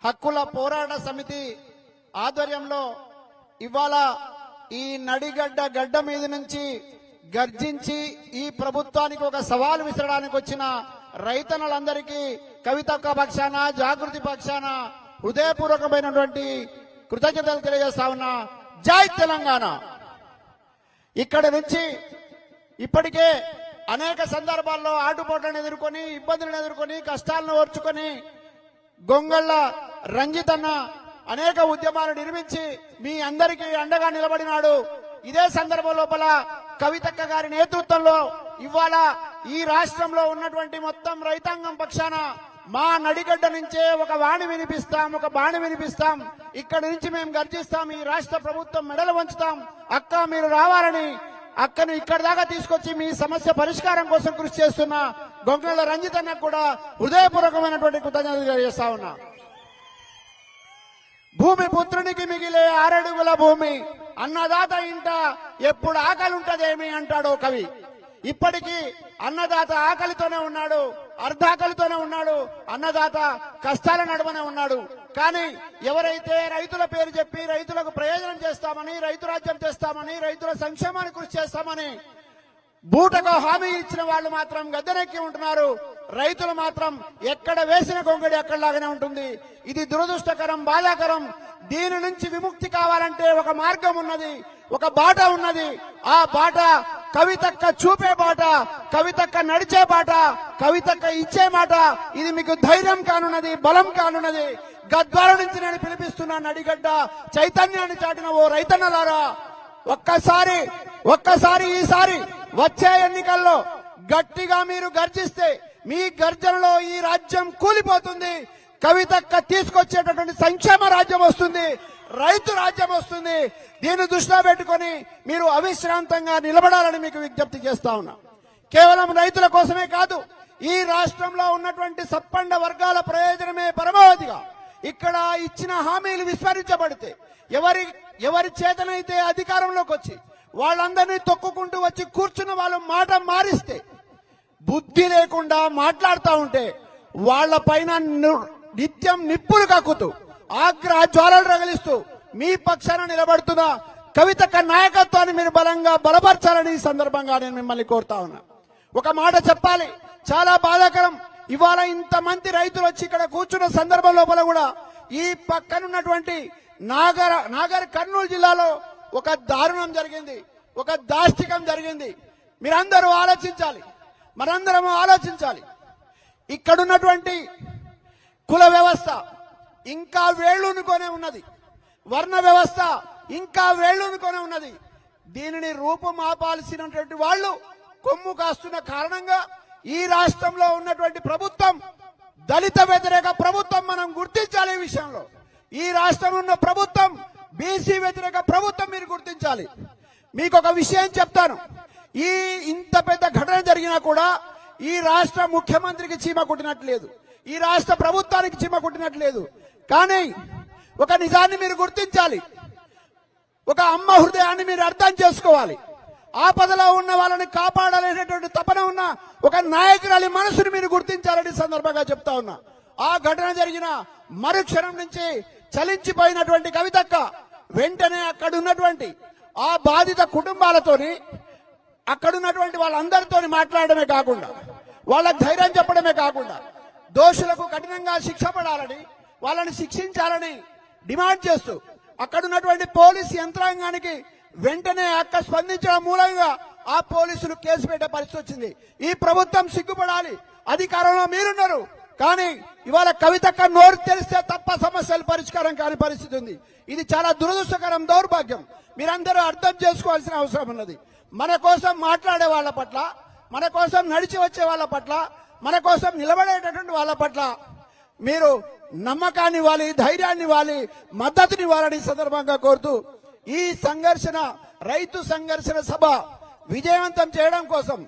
హక్కుల పోరాట సమితి ఆధ్వర్యంలో ఇవాళ ఈ నడిగడ్డ గడ్డ మీద నుంచి గర్జించి ఈ ప్రభుత్వానికి ఒక సవాల్ విసరడానికి వచ్చిన రైతన్నలందరికీ కవితక్క పక్షాన జాగృతి పక్షాన హృదయపూర్వకమైనటువంటి కృతజ్ఞతలు తెలియజేస్తా ఉన్నా. జై తెలంగాణ. ఇక్కడి నుంచి ఇప్పటికే అనేక సందర్భాల్లో ఆటుపోట్లను ఎదుర్కొని, ఇబ్బందులను ఎదుర్కొని, కష్టాలను ఓర్చుకొని గొంగళ్ళ రంజితన్న అనేక ఉద్యమాలు నిర్మించి మీ అందరికీ అండగా నిలబడినాడు. ఇదే సందర్భం లోపల కవితక్క గారి నేతృత్వంలో ఇవాళ ఈ రాష్ట్రంలో ఉన్నటువంటి మొత్తం రైతాంగం పక్షాన మా నడిగడ్డ నుంచే ఒక వాణి వినిపిస్తాం, ఒక బాణి వినిపిస్తాం. ఇక్కడి నుంచి మేము గర్జిస్తాం, ఈ రాష్ట్ర ప్రభుత్వం మెడలు వంచుతాం. అక్క మీరు రావాలని అక్కను ఇక్కడి దాకా తీసుకొచ్చి మీ సమస్య పరిష్కారం కోసం కృషి చేస్తున్న గొంగళ్ళ రంజితన్నకు కూడా హృదయపూర్వకమైనటువంటి కృతజ్ఞతలు తెలియజేస్తా ఉన్నా. భూమి పుత్రునికి మిగిలే 6 అడుగుల భూమి, అన్నదాత ఇంట ఎప్పుడు ఆకలి ఉంటదేమి అంటాడు కవి. ఇప్పటికీ అన్నదాత ఆకలితోనే ఉన్నాడు, అర్ధాకలితోనే ఉన్నాడు, అన్నదాత కష్టాల నడుమనే ఉన్నాడు. కానీ ఎవరైతే రైతుల పేరు చెప్పి రైతులకు ప్రయోజనం చేస్తామని, రైతు రాజ్యం చేస్తామని, రైతుల సంక్షేమానికి కృషి చేస్తామని బూటకు హామీ ఇచ్చిన వాళ్ళు మాత్రం గద్దెనెక్కి ఉంటున్నారు. రైతులు మాత్రం ఎక్కడ వేసిన గొంగడి అక్కడలాగానే ఉంటుంది. ఇది దురదృష్టకరం, బాధాకరం. దీని నుంచి విముక్తి కావాలంటే ఒక మార్గం ఉన్నది, ఒక బాట ఉన్నది. ఆ బాట కవితక్క చూపే బాట, కవితక్క నడిచే బాట, కవితక్క ఇచ్చే మాట. ఇది మీకు ధైర్యం కానున్నది, బలం కానున్నది. గద్వాల నుంచి నేను పిలిపిస్తున్నా, నడిగడ్డ చైతన్యాన్ని చాటిన ఓ రైతన్నలారా, ఒక్కసారి ఈసారి వచ్చే ఎన్నికల్లో గట్టిగా మీరు గర్జిస్తే మీ గర్జనలో ఈ రాజ్యం కూలిపోతుంది. కవితక్క తీసుకొచ్చేటటువంటి సంక్షేమ రాజ్యం వస్తుంది, రైతు రాజ్యం వస్తుంది. దీన్ని దృష్టిలో పెట్టుకొని మీరు అవిశ్రాంతంగా నిలబడాలని మీకు విజ్ఞప్తి చేస్తా ఉన్నా. కేవలం రైతుల కోసమే కాదు, ఈ రాష్ట్రంలో ఉన్నటువంటి సప్పండ వర్గాల ప్రయోజనమే పరమావధిగా. ఇక్కడ ఇచ్చిన హామీలు విస్మరించబడితే, ఎవరి చేతనైతే అధికారంలోకి వచ్చి వాళ్ళందరినీ తొక్కుకుంటూ వచ్చి కూర్చున్న వాళ్ళు మాట మారిస్తే, బుద్ధి లేకుండా మాట్లాడుతూ ఉంటే వాళ్ల పైన నిత్యం నిప్పులు కక్కుతూ ఆగ్రహ జ్వాలలు రగిలిస్తూ మీ పక్షాన నిలబడుతున్న కవితక్క నాయకత్వాన్ని మీరు బలంగా బలపరచాలని ఈ సందర్భంగా నేను మిమ్మల్ని కోరుతా ఉన్నా. ఒక మాట చెప్పాలి, చాలా బాధాకరం. ఇవాళ ఇంతమంది రైతులు వచ్చి ఇక్కడ కూర్చున్న సందర్భం లోపల కూడా ఈ పక్కనున్నటువంటి నాగర్ కర్నూలు జిల్లాలో ఒక దారుణం జరిగింది, ఒక దాష్టికం జరిగింది. మీరందరూ ఆలోచించాలి, మనందరం ఆలోచించాలి. ఇక్కడున్నటువంటి కుల వ్యవస్థ ఇంకా వేళ్లునుకొనే ఉన్నది, వర్ణ వ్యవస్థ ఇంకా వేళ్లునుకొనే ఉన్నది. దీనిని రూపుమాపాల్సినటువంటి వాళ్ళు కొమ్ము కాస్తున్న కారణంగా ఈ రాష్ట్రంలో ఉన్నటువంటి ప్రభుత్వం దళిత వ్యతిరేక ప్రభుత్వం. మనం గుర్తించాలి ఈ విషయంలో. ఈ రాష్ట్రంలో ఉన్న ప్రభుత్వం బీసీ వ్యతిరేక ప్రభుత్వం, మీరు గుర్తించాలి. మీకు ఒక విషయం చెప్తాను, ఈ ఇంత పెద్ద ఘటన జరిగినా కూడా ఈ రాష్ట్ర ముఖ్యమంత్రికి చీమ కుట్టినట్లేదు, ఈ రాష్ట్ర ప్రభుత్వానికి చీమ కుట్టినట్లేదు. కానీ ఒక నిజాన్ని మీరు గుర్తించాలి, ఒక అమ్మ హృదయాన్ని మీరు అర్థం చేసుకోవాలి. ఆపదలో ఉన్న వాళ్ళని కాపాడాలనేటువంటి తపన ఉన్న ఒక నాయకురాలి మనసుని మీరు గుర్తించాలని సందర్భంగా చెప్తా ఉన్నా. ఆ ఘటన జరిగిన మరుక్షణం నుంచి చలించిపోయినటువంటి కవితక్క వెంటనే అక్కడున్నటువంటి ఆ బాధిత కుటుంబాలతోని, అక్కడున్నటువంటి వాళ్ళందరితో మాట్లాడమే కాకుండా, వాళ్ళకి ధైర్యం చెప్పడమే కాకుండా, దోషులకు కఠినంగా శిక్ష పడాలని, వాళ్ళని శిక్షించాలని డిమాండ్ చేస్తూ అక్కడున్నటువంటి పోలీసు యంత్రాంగానికి వెంటనే అక్క స్పందించడం మూలంగా ఆ పోలీసులు కేసు పెట్టే పరిస్థితి వచ్చింది. ఈ ప్రభుత్వం సిగ్గుపడాలి. అధికారంలో మీరున్నారు, కానీ ఇవాళ కవితక్క నోరు తెలిస్తే తప్ప సమస్యలు పరిష్కారం కాని పరిస్థితి ఉంది. ఇది చాలా దురదృష్టకరం, దౌర్భాగ్యం. మీరందరూ అర్థం చేసుకోవాల్సిన అవసరం ఉన్నది. మన కోసం మాట్లాడే వాళ్ళ పట్ల, మన కోసం నడిచి వచ్చే వాళ్ళ పట్ల, మన కోసం నిలబడేటటువంటి వాళ్ళ పట్ల మీరు నమ్మకాన్ని ఇవ్వాలి, ధైర్యాన్ని ఇవ్వాలి, మద్దతుని ఇవ్వాలని సందర్భంగా కోరుతూ ఈ సంఘర్షణ, రైతు సంఘర్షణ సభ విజయవంతం చేయడం కోసం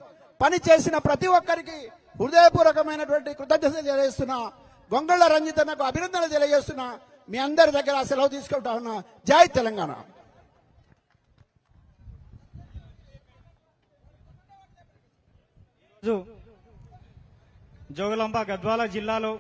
పనిచేసిన ప్రతి ఒక్కరికి హృదయపూర్వకమైనటువంటి కృతజ్ఞతలు తెలియజేస్తున్నా. గొంగళ్ళ రంజితన్నకు అభినందనలు తెలియజేస్తున్నా. మీ అందరి దగ్గర సెలవు తీసుకుంటా ఉన్నా. జై తెలంగాణ. జోగులాంబ గద్వాల జిల్లాలో